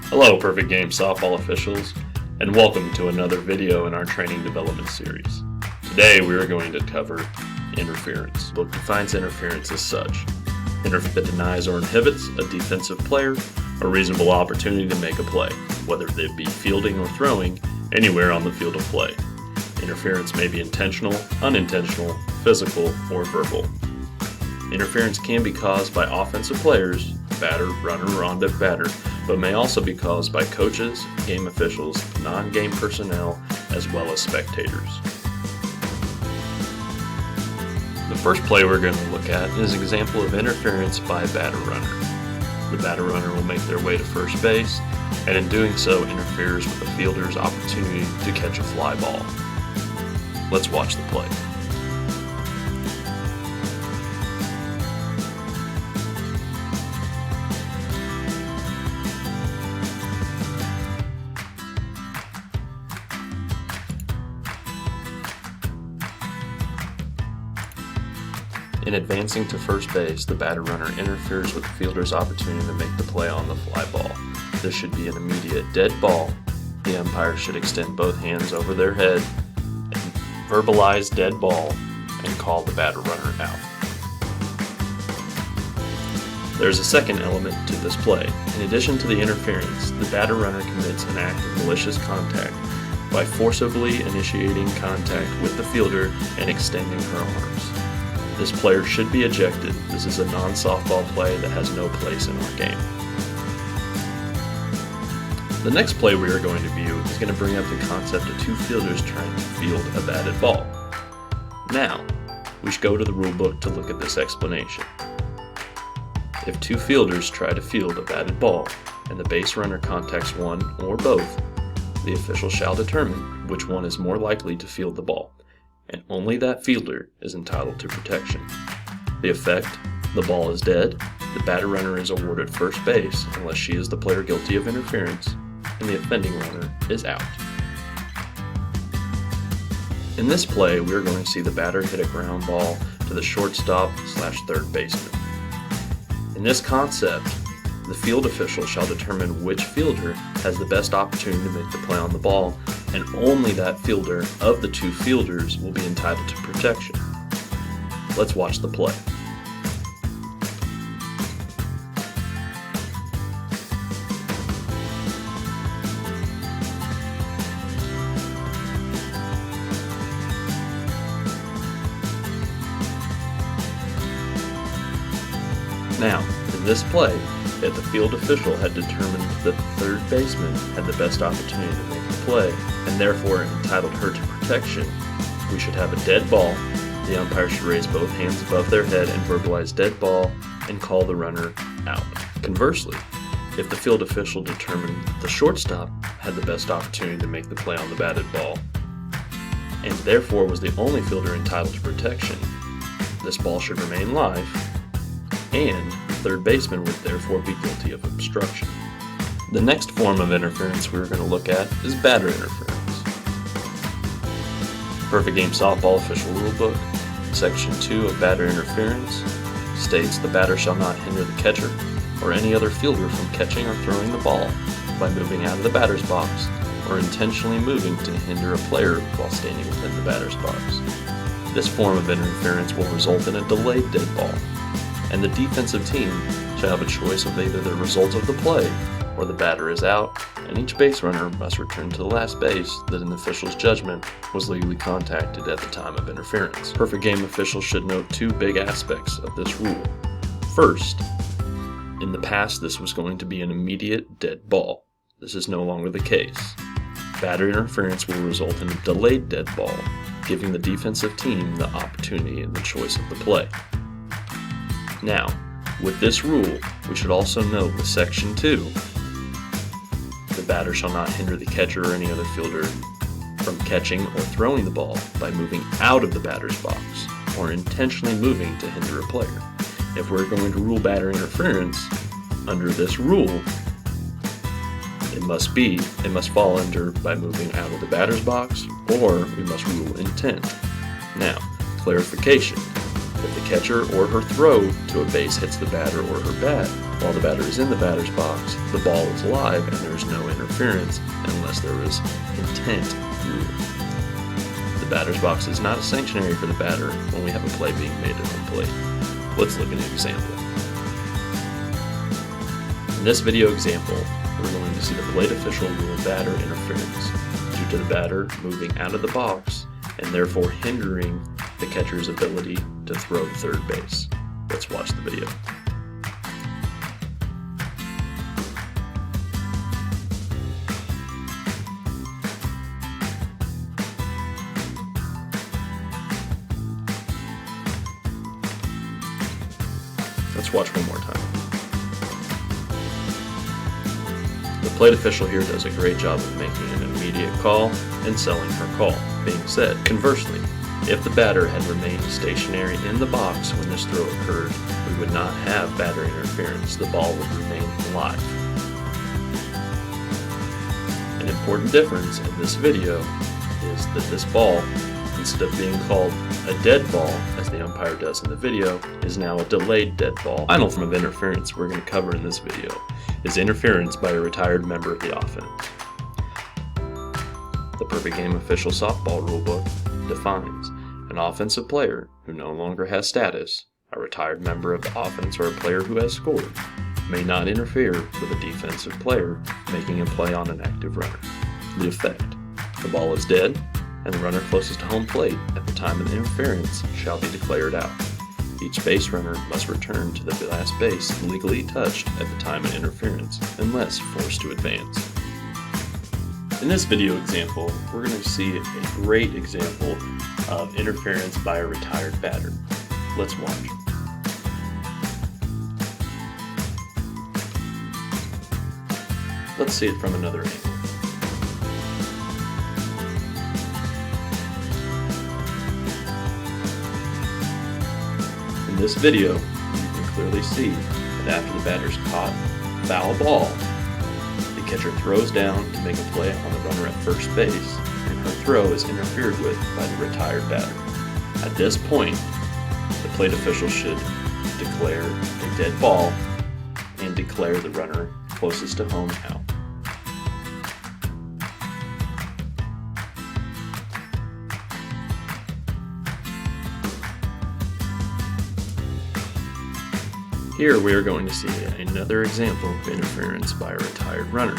Hello, Perfect Game softball officials, and welcome to another video in our training development series. Today we are going to cover interference. The book defines interference as such: interference that denies or inhibits a defensive player a reasonable opportunity to make a play, whether it be fielding or throwing, anywhere on the field of play. Interference may be intentional, unintentional, physical, or verbal. Interference can be caused by offensive players, batter, runner, or on-deck batter, but may also be caused by coaches, game officials, non-game personnel, as well as spectators. The first play we're going to look at is an example of interference by a batter-runner. The batter-runner will make their way to first base, and in doing so interferes with the fielder's opportunity to catch a fly ball. Let's watch the play. In advancing to first base, the batter-runner interferes with the fielder's opportunity to make the play on the fly ball. This should be an immediate dead ball. The umpire should extend both hands over their head and verbalize dead ball and call the batter-runner out. There's a second element to this play. In addition to the interference, the batter-runner commits an act of malicious contact by forcibly initiating contact with the fielder and extending her arms. This player should be ejected. This is a non-softball play that has no place in our game. The next play we are going to view is going to bring up the concept of two fielders trying to field a batted ball. Now, we should go to the rule book to look at this explanation. If two fielders try to field a batted ball and the base runner contacts one or both, the official shall determine which one is more likely to field the ball, and only that fielder is entitled to protection. The effect: the ball is dead, the batter-runner is awarded first base unless she is the player guilty of interference, and the offending runner is out. In this play, we are going to see the batter hit a ground ball to the shortstop/third baseman. In this concept, the field official shall determine which fielder has the best opportunity to make the play on the ball, and only that fielder of the two fielders will be entitled to protection. Let's watch the play. Now, in this play, if the field official had determined that the third baseman had the best opportunity to make the play, and therefore entitled her to protection, we should have a dead ball. The umpire should raise both hands above their head and verbalize dead ball and call the runner out. Conversely, if the field official determined the shortstop had the best opportunity to make the play on the batted ball, and therefore was the only fielder entitled to protection, this ball should remain live, and the third baseman would therefore be guilty of obstruction. The next form of interference we're going to look at is batter interference. Perfect Game Softball Official Rulebook, Section 2 of batter interference states the batter shall not hinder the catcher or any other fielder from catching or throwing the ball by moving out of the batter's box or intentionally moving to hinder a player while standing within the batter's box. This form of interference will result in a delayed dead ball, and the defensive team shall have a choice of either the result of the play or the batter is out, and each base runner must return to the last base that an official's judgment was legally contacted at the time of interference. Perfect Game officials should note two big aspects of this rule. First, in the past this was going to be an immediate dead ball. This is no longer the case. Batter interference will result in a delayed dead ball, giving the defensive team the opportunity and the choice of the play. Now, with this rule, we should also note with Section 2, the batter shall not hinder the catcher or any other fielder from catching or throwing the ball by moving out of the batter's box or intentionally moving to hinder a player. If we're going to rule batter interference under this rule, it must fall under by moving out of the batter's box, or we must rule intent. Now, clarification. If the catcher or her throw to a base hits the batter or her bat, While the batter is in the batter's box, the ball is live and there is no interference unless there is intent rule. The batter's box is not a sanctionary for the batter when we have a play being made at home plate. Let's look at an example. In this video example, we're going to see the plate official rule batter interference due to the batter moving out of the box and therefore hindering the catcher's ability to throw to third base. Let's watch the video. Let's watch one more time. The plate official here does a great job of making an immediate call and selling her call. Being said, conversely, if the batter had remained stationary in the box when this throw occurred, we would not have batter interference. The ball would remain live. An important difference in this video is that this ball, instead of being called a dead ball, as the umpire does in the video, is now a delayed dead ball. The final form of interference we're going to cover in this video is interference by a retired member of the offense. The Perfect Game Official Softball Rulebook defines an offensive player who no longer has status, a retired member of the offense, or a player who has scored, may not interfere with a defensive player making a play on an active runner. The effect: the ball is dead, and the runner closest to home plate at the time of the interference shall be declared out. Each base runner must return to the last base legally touched at the time of interference, unless forced to advance. In this video example, we're going to see a great example of interference by a retired batter. Let's watch. Let's see it from another angle. In this video, you can clearly see that after the batter's caught foul ball, the catcher throws down to make a play on the runner at first base, and her throw is interfered with by the retired batter. At this point, the plate official should declare a dead ball and declare the runner closest to home out. Here we are going to see another example of interference by a retired runner.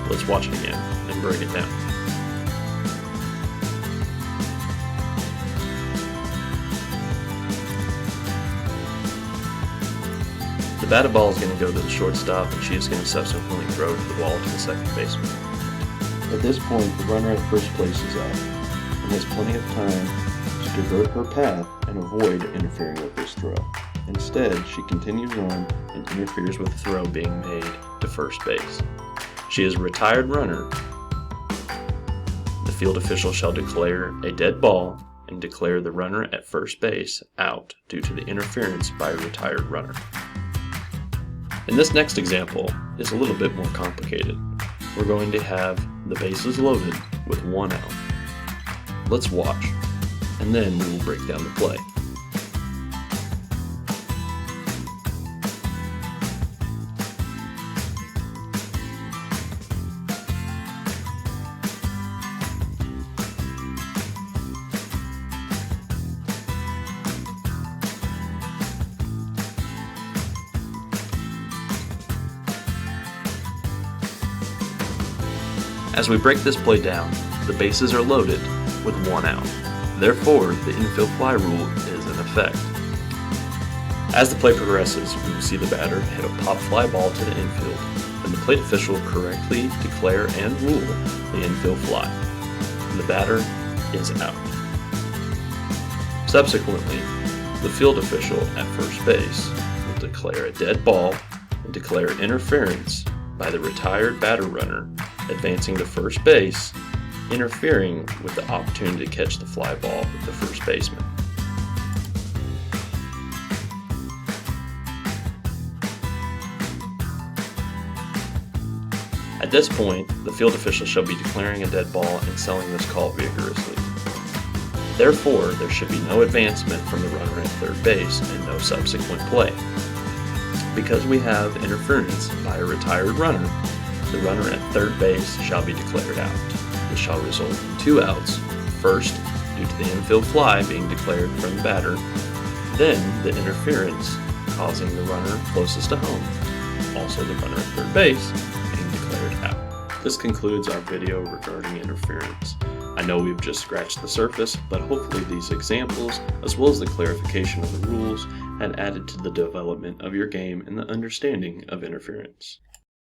Let's watch it again and break it down. The batted ball is going to go to the shortstop, and she is going to subsequently throw the ball to the second baseman. At this point, the runner at first place is out and has plenty of time to divert her path and avoid interfering with this throw. Instead, she continues on and interferes with the throw being made to first base. She is a retired runner. The field official shall declare a dead ball and declare the runner at first base out due to the interference by a retired runner. In this next example is a little bit more complicated. We're going to have the bases loaded with one out. Let's watch, and then we will break down the play. As we break this play down, the bases are loaded with one out. Therefore, the infield fly rule is in effect. As the play progresses, we will see the batter hit a pop fly ball to the infield, and the plate official correctly declare and rule the infield fly. The batter is out. Subsequently, the field official at first base will declare a dead ball and declare interference by the retired batter runner advancing to first base, interfering with the opportunity to catch the fly ball with the first baseman. At this point, the field official shall be declaring a dead ball and selling this call vigorously. Therefore, there should be no advancement from the runner at third base and no subsequent play. Because we have interference by a retired runner, the runner at third base shall be declared out. This shall result in 2 outs, first due to the infield fly being declared from the batter, then the interference causing the runner closest to home, also the runner at third base, being declared out. This concludes our video regarding interference. I know we've just scratched the surface, but hopefully these examples, as well as the clarification of the rules, had added to the development of your game and the understanding of interference.